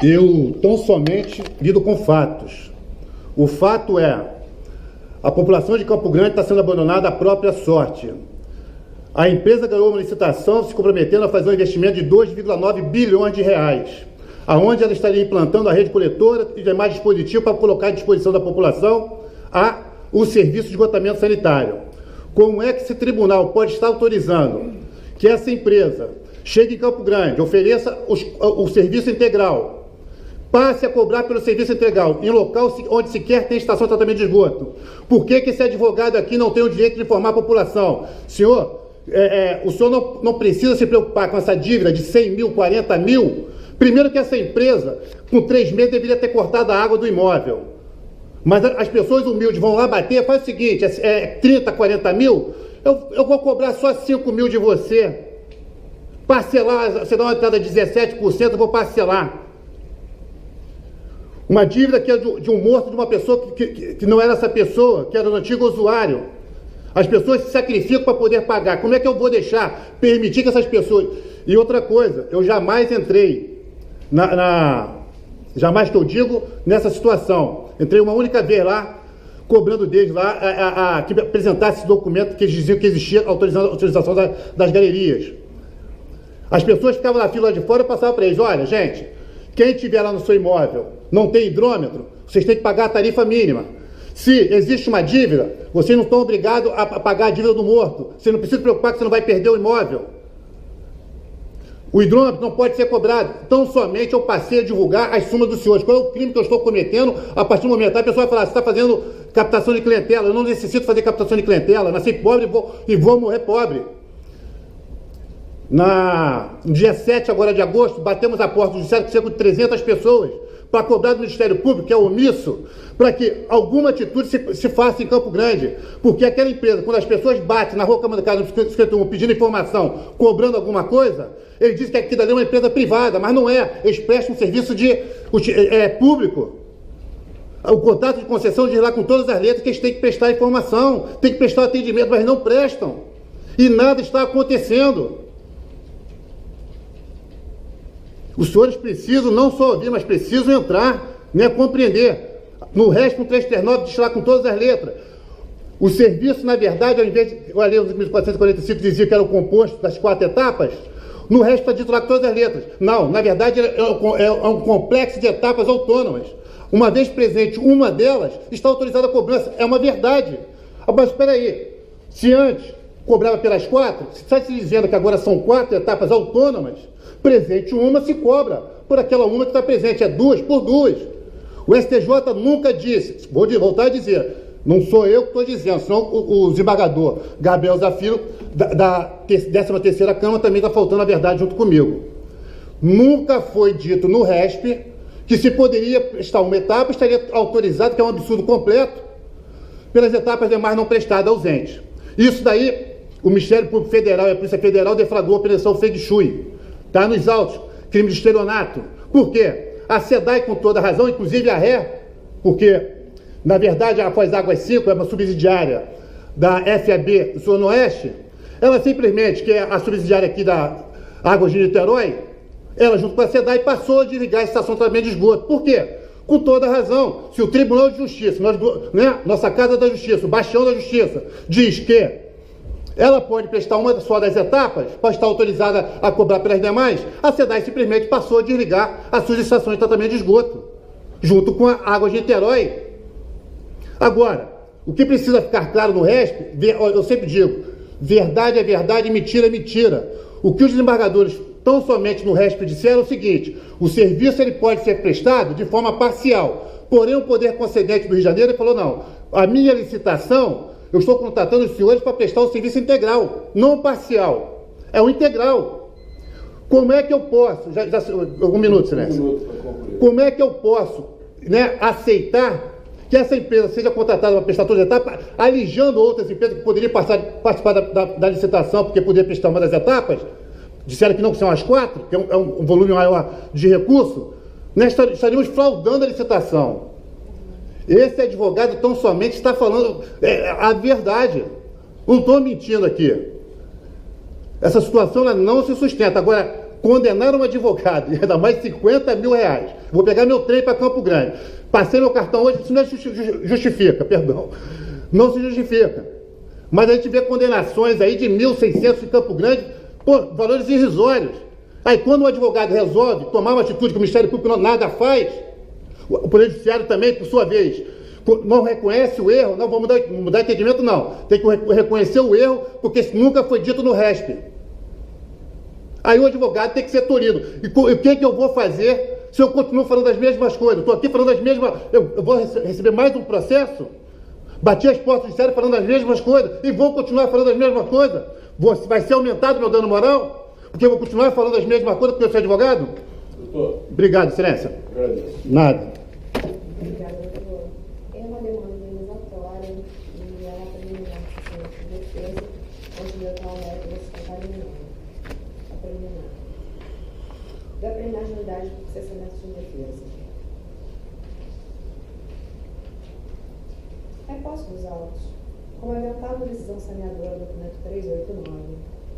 Eu tão somente lido com fatos. O fato é, a população de Campo Grande está sendo abandonada à própria sorte. A empresa ganhou uma licitação se comprometendo a fazer um investimento de 2,9 bilhões de reais, aonde ela estaria implantando a rede coletora e demais dispositivos para colocar à disposição da população o serviço de esgotamento sanitário. Como é que esse tribunal pode estar autorizando que essa empresa chegue em Campo Grande, ofereça o serviço integral, passe a cobrar pelo serviço integral em local onde sequer tem estação de tratamento de esgoto? Por que esse advogado aqui não tem o direito de informar a população? Senhor, o senhor não precisa se preocupar com essa dívida de 100 mil, 40 mil. Primeiro que essa empresa, com 3 meses, deveria ter cortado a água do imóvel. Mas as pessoas humildes vão lá bater, faz o seguinte, 30, 40 mil, eu vou cobrar só 5 mil de você. Parcelar, você dá uma entrada de 17%, eu vou parcelar. Uma dívida que é de um morto, de uma pessoa que não era essa pessoa, que era o antigo usuário. As pessoas se sacrificam para poder pagar. Como é que eu vou permitir que essas pessoas... E outra coisa, eu jamais entrei jamais que eu digo, nessa situação. Entrei uma única vez lá, cobrando deles lá que apresentasse esse documento que eles diziam que existia, autorizando a utilização das galerias. As pessoas ficavam na fila lá de fora e passavam para eles: olha, gente, quem estiver lá no seu imóvel não tem hidrômetro, vocês têm que pagar a tarifa mínima. Se existe uma dívida, vocês não estão obrigados a pagar a dívida do morto. Você não precisa se preocupar que você não vai perder o imóvel. O hidrômetro não pode ser cobrado. Então, somente eu passei a divulgar as sumas dos senhores. Qual é o crime que eu estou cometendo? A partir do momento, a pessoa vai falar: você está fazendo captação de clientela. Eu não necessito fazer captação de clientela. Nasci pobre e vou morrer pobre. No dia 7 agora de agosto, batemos a porta do Judiciário com cerca de 300 pessoas para cobrar do Ministério Público, que é omisso, para que alguma atitude se faça em Campo Grande. Porque aquela empresa, quando as pessoas batem na rua Camanducaia, no 51, pedindo informação, cobrando alguma coisa, ele diz que aquilo ali é uma empresa privada, mas não é. Eles prestam um serviço público. O contrato de concessão diz lá com todas as letras que eles têm que prestar informação, têm que prestar atendimento, mas não prestam. E nada está acontecendo. Os senhores precisam não só ouvir, mas precisam entrar, compreender. No RESP 339 diz lá com todas as letras. O serviço, na verdade, ao invés de... A lei 1445 dizia que era o composto das 4 etapas, no RESP está dito lá com todas as letras. Não, na verdade é um complexo de etapas autônomas. Uma vez presente uma delas, está autorizada a cobrança. É uma verdade. Mas espera aí, se antes cobrava pelas 4, se está se dizendo que agora são 4 etapas autônomas, presente uma, se cobra por aquela uma que está presente, é 2 por 2. O STJ nunca disse, vou voltar a dizer, não sou eu que estou dizendo, senão o desembargador Gabriel Zafiro, da 13ª Câmara, também está faltando a verdade junto comigo. Nunca foi dito no RESP que se poderia prestar uma etapa, estaria autorizado, que é um absurdo completo, pelas etapas demais não prestadas, ausentes. Isso daí, o Ministério Público Federal e a Polícia Federal deflagrou a Operação Feng Shui. Está nos autos, crime de estelionato. Por quê? A SEDAI, com toda razão, inclusive a RE, porque, na verdade, a Foz Águas 5 é uma subsidiária da FAB do Zona Oeste, ela simplesmente, que é a subsidiária aqui da Águas de Niterói, ela, junto com a SEDAI, passou a desligar a estação de tratamento de esgoto. Por quê? Com toda razão. Se o Tribunal de Justiça, nossa Casa da Justiça, o Bastião da Justiça, diz que ela pode prestar uma só das etapas, pode estar autorizada a cobrar pelas demais, a SEDAI simplesmente passou a desligar as suas estações de tratamento de esgoto, junto com a Águas de Niterói. Agora, o que precisa ficar claro no RESP, eu sempre digo, verdade é verdade, mentira é mentira. O que os desembargadores tão somente no RESP disseram é o seguinte: o serviço ele pode ser prestado de forma parcial, porém o Poder Concedente do Rio de Janeiro falou: não, a minha licitação, eu estou contratando os senhores para prestar o serviço integral, não parcial, é o integral. Como é que eu posso, um minuto, silêncio. Como é que eu posso aceitar que essa empresa seja contratada para prestar todas as etapas, alijando outras empresas que poderiam participar da licitação porque poderiam prestar uma das etapas? Disseram que não, que são as 4, que é um volume maior de recurso. Nós estaríamos fraudando a licitação. Esse advogado tão somente está falando a verdade. Não estou mentindo aqui. Essa situação ela não se sustenta. Agora, condenar um advogado, ainda mais 50 mil reais. Vou pegar meu trem para Campo Grande. Passei meu cartão hoje, isso não justifica, perdão. Não se justifica. Mas a gente vê condenações aí de 1.600 em Campo Grande, por valores irrisórios. Aí quando o advogado resolve tomar uma atitude que o Ministério Público nada faz, o Poder Judiciário também, por sua vez, não reconhece o erro, não vamos mudar entendimento, não. Tem que reconhecer o erro, porque isso nunca foi dito no RESP. Aí o advogado tem que ser tolhido. E o que é que eu vou fazer se eu continuo falando as mesmas coisas? Estou aqui falando as mesmas... Eu vou receber mais um processo? Bati as portas do judiciário falando as mesmas coisas e vou continuar falando as mesmas coisas? Vai ser aumentado meu dano moral? Porque eu vou continuar falando as mesmas coisas porque eu sou advogado? Doutor. Obrigado, excelência. Agradeço. Nada. Obrigada, doutor. É uma demanda indenizatória e ela preliminar de defesa, onde eu estava método está a preliminar. Da preliminar de unidade de processamento de defesa. Reposto dos autos. Como aventado na decisão saneadora do documento 389,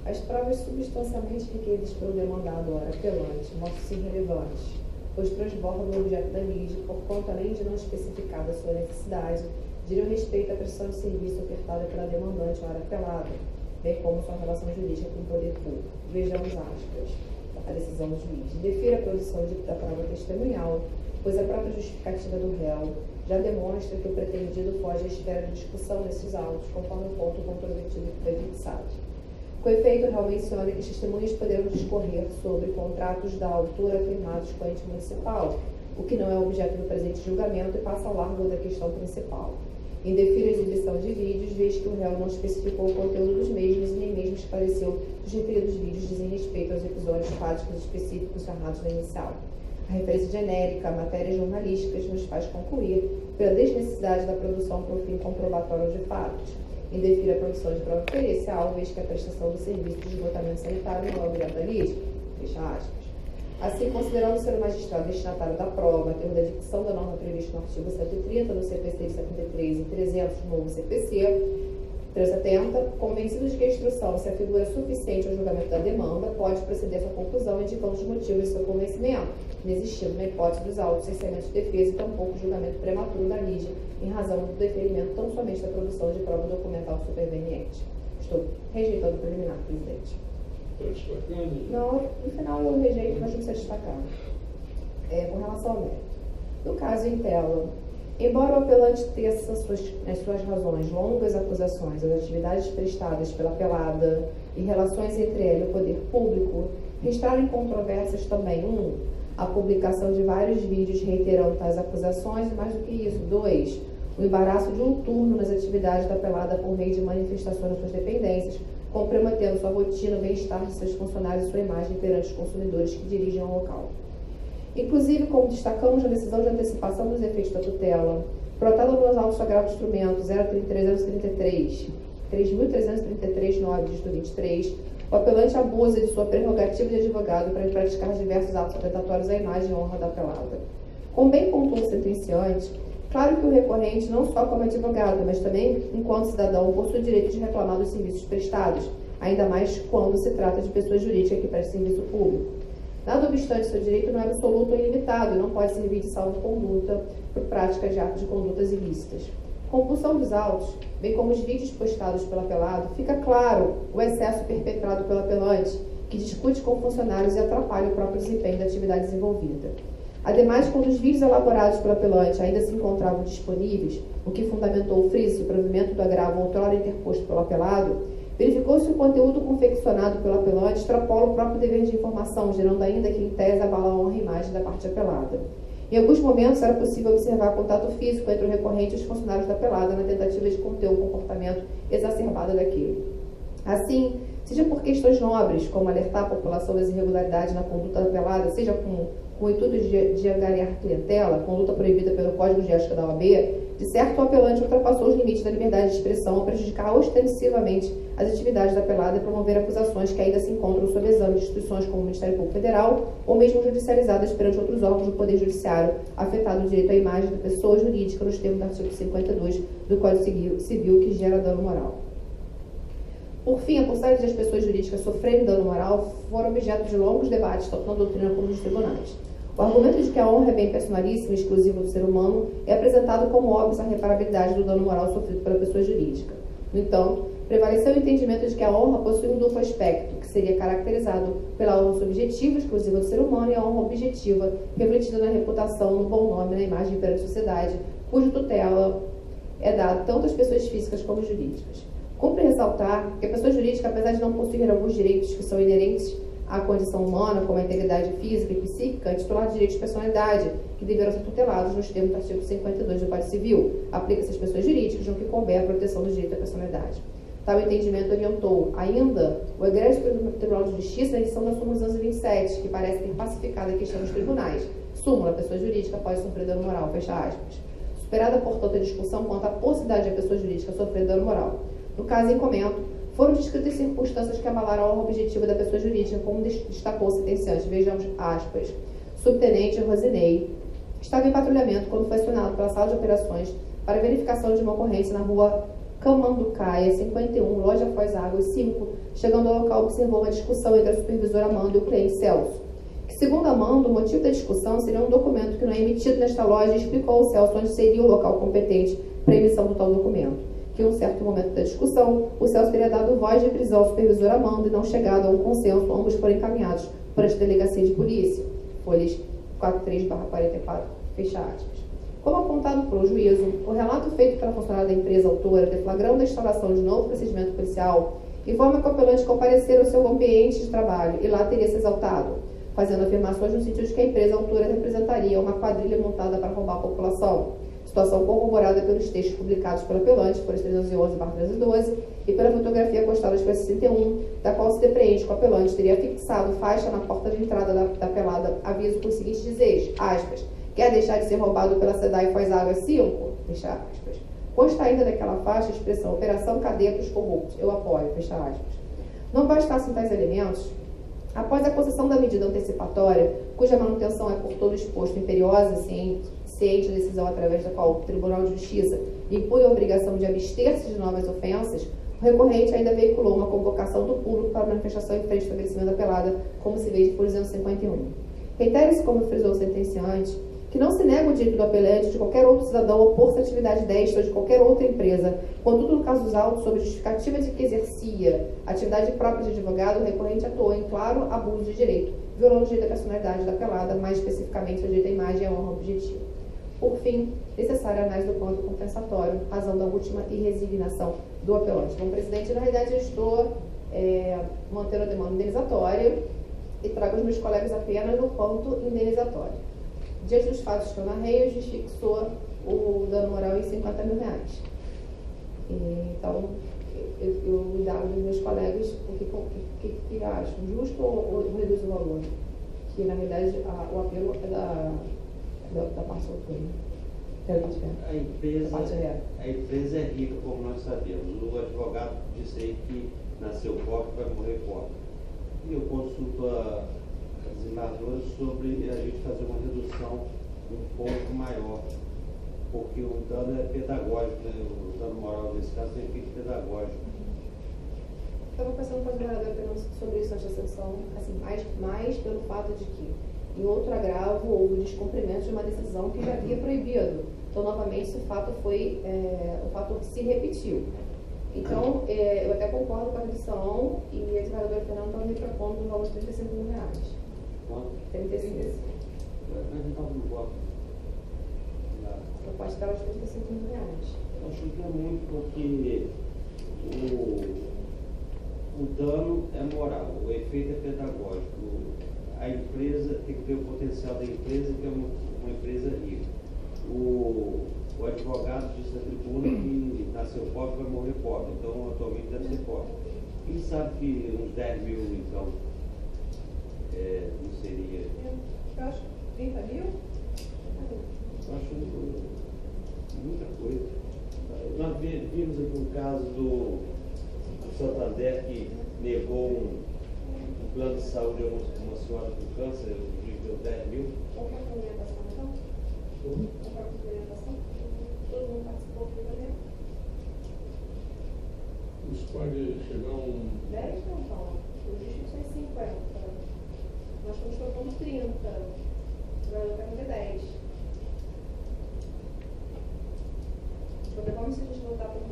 as provas substancialmente requeridas pelo demandado ora apelante mostram-se irrelevantes, pois transbordam o objeto da lide, por conta, além de não especificada a sua necessidade, diriam respeito à prestação de serviço ofertada pela demandante ora apelada, bem como sua relação jurídica com o poder público. Vejamos aspas, a decisão do juiz. Defira a produção da prova testemunhal, pois a própria justificativa do réu já demonstra que o pretendido foge à esfera de discussão nesses autos, conforme o ponto comprometido que foi fixado. Com efeito, o réu menciona que as testemunhas poderão discorrer sobre contratos da autora firmados com a ente municipal, o que não é objeto do presente julgamento e passa ao largo da questão principal. Indefira a exibição de vídeos, visto que o réu não especificou o conteúdo dos mesmos e nem mesmo esclareceu que os referidos vídeos dizem respeito aos episódios fáticos específicos narrados na inicial. A referência genérica a matérias jornalísticas nos faz concluir pela desnecessidade da produção por fim comprobatório de fatos. Indefira a produção de prova pericial, vez que a prestação do serviço de esgotamento sanitário não é objeto da lide. Fecha aspas. Assim, considerando ser o magistrado destinatário da prova, a termo da dicção da norma prevista no artigo 130 do CPC de 73 e 300 do novo CPC 370, convencido de que a instrução se afigura suficiente ao julgamento da demanda, pode proceder à sua conclusão indicando os motivos de seu convencimento, inexistindo na hipótese dos autos sem cimento de defesa e tampouco julgamento prematuro da lide, em razão do deferimento tão somente da produção de prova documental superveniente. Estou rejeitando o preliminar, presidente. Estou destacando? Não, no final eu rejeito, mas não precisa destacar. Com relação ao mérito. No caso em tela, embora o apelante teça nas suas razões longas acusações às atividades prestadas pela apelada e relações entre ela e o poder público, restaram controvérsias também: 1. A publicação de vários vídeos reiterando tais acusações e, mais do que isso, 2. O embaraço de um turno nas atividades da apelada por meio de manifestações das suas dependências, comprometendo sua rotina, o bem-estar de seus funcionários e sua imagem perante os consumidores que dirigem ao local. Inclusive, como destacamos na decisão de antecipação dos efeitos da tutela, protada nos autos sagrados do instrumento 033, 3.333, dígito 23, o apelante abusa de sua prerrogativa de advogado para praticar diversos atos atentatórios à imagem e honra da apelada. Como bem pontuou o sentenciante, claro que o recorrente, não só como advogado, mas também enquanto cidadão, possui o direito de reclamar dos serviços prestados, ainda mais quando se trata de pessoa jurídica que presta serviço público. Nada obstante, seu direito não é absoluto ou ilimitado e não pode servir de salvo-conduta por prática de atos de condutas ilícitas. Compulsão dos autos, bem como os vídeos postados pelo apelado, fica claro o excesso perpetrado pelo apelante, que discute com funcionários e atrapalha o próprio desempenho da atividade desenvolvida. Ademais, quando os vídeos elaborados pelo apelante ainda se encontravam disponíveis, o que fundamentou o friso e o provimento do agravo outrora interposto pelo apelado, verificou-se o conteúdo confeccionado pelo apelante extrapola o próprio dever de informação, gerando ainda que, em tese, abala a honra e imagem da parte apelada. Em alguns momentos, era possível observar contato físico entre o recorrente e os funcionários da apelada na tentativa de conter o comportamento exacerbado daquele. Assim, seja por questões nobres, como alertar a população das irregularidades na conduta da apelada, seja com o intuito de angariar clientela, conduta proibida pelo Código de Ética da OAB, de certo, o apelante ultrapassou os limites da liberdade de expressão ao prejudicar ostensivamente as atividades da apelada e promover acusações que ainda se encontram sob exame de instituições como o Ministério Público Federal ou mesmo judicializadas perante outros órgãos do Poder Judiciário, afetado o direito à imagem da pessoa jurídica nos termos do artigo 52 do Código Civil, que gera dano moral. Por fim, a porcentagem das pessoas jurídicas sofrendo dano moral foram objeto de longos debates, tanto na doutrina como nos tribunais. O argumento de que a honra é bem personalíssimo e exclusivo do ser humano é apresentado como óbvio a reparabilidade do dano moral sofrido pela pessoa jurídica. No entanto, prevaleceu o entendimento de que a honra possui um duplo aspecto, que seria caracterizado pela honra subjetiva, exclusiva do ser humano, e a honra objetiva, refletida na reputação, no bom nome, na imagem perante a sociedade, cuja tutela é dada tanto às pessoas físicas como jurídicas. Cumpre ressaltar que a pessoa jurídica, apesar de não possuir alguns direitos que são inerentes à condição humana, como a integridade física e psíquica, é titular de direitos de personalidade, que deverão ser tutelados nos termos do artigo 52 do Código Civil. Aplica-se às pessoas jurídicas no que couber a proteção do direito à personalidade. Tal entendimento orientou ainda o egrégio Tribunal de Justiça na edição da súmula 227, que parece ter pacificado a questão dos tribunais. Súmula, a pessoa jurídica pode sofrer dano moral, fecha aspas. Superada, portanto, a discussão quanto à possibilidade de a pessoa jurídica sofrer dano moral. No caso em comento, foram descritas circunstâncias que abalaram a honra objetiva da pessoa jurídica, como destacou o sentenciante. Vejamos aspas. Subtenente Rosinei estava em patrulhamento quando foi acionado pela sala de operações para verificação de uma ocorrência na rua Camanducaia, 51, loja Foz Águas 5. Chegando ao local, observou uma discussão entre a supervisora Amanda e o cliente Celso, que, segundo Amanda, o motivo da discussão seria um documento que não é emitido nesta loja, e explicou ao Celso onde seria o local competente para a emissão do tal documento. Que em um certo momento da discussão, o Celso teria dado voz de prisão ao supervisor Amanda e não chegado a um consenso, ambos foram encaminhados para a delegacia de polícia. Folhas 43/44, fecha aspas. Como apontado pelo juízo, o relato feito pela funcionária da empresa autora, deflagrando a instauração de novo procedimento policial, informa que o apelante comparecer ao seu ambiente de trabalho e lá teria se exaltado, fazendo afirmações no sentido de que a empresa autora representaria uma quadrilha montada para roubar a população. Situação corroborada pelos textos publicados pelo apelante, por 311/312, e pela fotografia postada às 61, da qual se depreende que o apelante teria fixado faixa na porta de entrada da pelada, aviso por seguintes dizeres, aspas, quer deixar de ser roubado pela SEDAI Foz Águas 5? Fecha aspas. Consta ainda daquela faixa a expressão Operação Cadeia para os Corruptos. Eu apoio, fecha aspas. Não bastassem tais elementos, após a concessão da medida antecipatória, cuja manutenção é por todo exposto imperiosa, ciente da decisão através da qual o Tribunal de Justiça impõe a obrigação de abster-se de novas ofensas, o recorrente ainda veiculou uma convocação do público para manifestação em frente ao estabelecimento apelada, como se vê por 251. Reitera-se, como frisou o sentenciante, que não se nega o direito do apelante de qualquer outro cidadão a opor-se à atividade desta ou de qualquer outra empresa, contudo, no caso dos autos, sob justificativa de que exercia atividade própria de advogado, o recorrente atuou em claro abuso de direito, violando o direito à personalidade da apelada, mais especificamente o direito à imagem e à honra objetiva. Por fim, necessária a análise do ponto compensatório, razão da última irresignação do apelante. Como presidente, na realidade, eu estou mantendo a demanda indenizatória e trago os meus colegas apenas no ponto indenizatório. Diante dos fatos que eu narrei, o juiz fixou o dano moral em R$50 mil. Então, eu indago dos meus colegas o que acham, justo ou reduz o valor? Que, na realidade, o apelo é da parte autora. A empresa é rica, como nós sabemos. O advogado disse aí que nasceu pobre vai morrer pobre. E eu consulto as embaixadoras sobre a gente fazer uma redução um pouco maior, porque o dano é pedagógico, né? O dano moral nesse caso tem efeito pedagógico. Estava pensando com a advogada apenas sobre isso antes da sessão, assim, mais pelo fato de que em outro agravo houve o descumprimento de uma decisão que já havia proibido. Então, novamente, esse fato o fato se repetiu. Então, eu até concordo com a redução e a advogada Fernanda estava me propondo um valor de R$35 mil. Quanto? 36. Mas não estava no voto. A proposta estava de R$35 mil. Eu acho que é muito porque o dano é moral, o efeito é pedagógico. A empresa tem que ter o potencial da empresa, que é uma empresa rica. O advogado disse na tribuna que nasceu pobre vai morrer pobre, então atualmente deve ser pobre. Quem sabe que uns 10 mil, então, não seria. Eu acho 30 mil? Eu acho muita coisa. Nós vimos aqui um caso do Santander que negou um plano de saúde a uma senhora com câncer, o juiz deu 10 mil. Qual foi a orientação, então? Qual foi a orientação? Todo mundo participou do tratamento? Isso pode chegar a um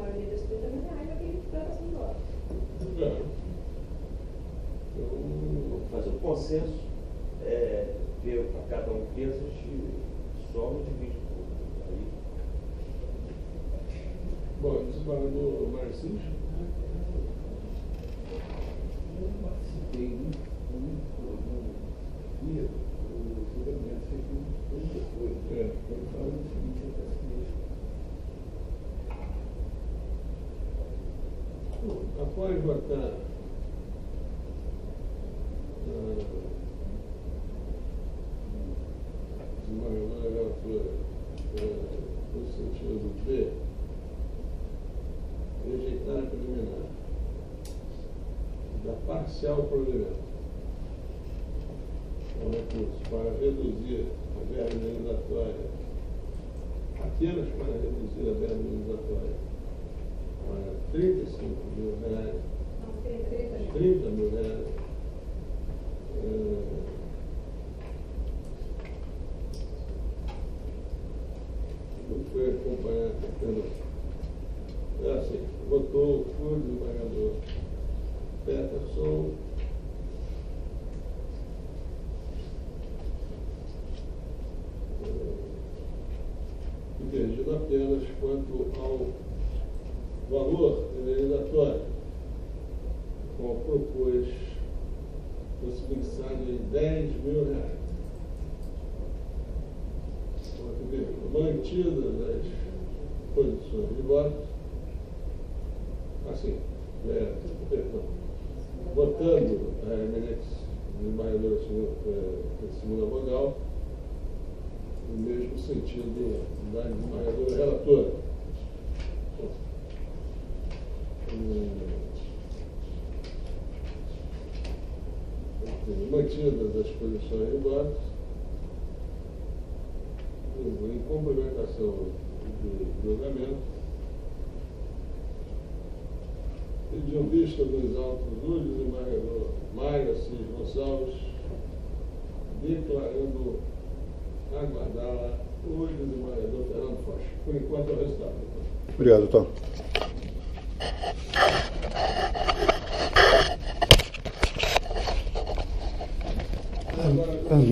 maioria dos R$ 30 mil para que ele para essa embora. Vamos fazer o consenso, ver a cada um que a gente soma e divide tudo. Aí. Bom, desembargador Marcinho. Eu participei no dia do julgamento feito depois. Ele fala o seguinte, eu participei. Após votar desembargadora relatora no sentido de rejeitar a preliminar, da parcial provimento, é um recurso para reduzir a verba indenizatória, apenas para reduzir a verba indenizatória para R$ 35 mil, 30 mil reais. Eu fui acompanhar, assim, votou o desembargador Peterson, divergindo apenas quanto ao valor indenizatório, como propôs, fosse fixado em R$ 10 mil. Mantidas as posições de voto, assim, votando a eminente desembargadora Simona Magal, no mesmo sentido da desembargadora relatora. Mantidas as posições de voto, em complementação do julgamento, pediu vista dos autos do desembargador Mário Assis Gonçalves, declarando aguardá-la o desembargador Fernando Foch. Por enquanto é o resultado. Obrigado, doutor.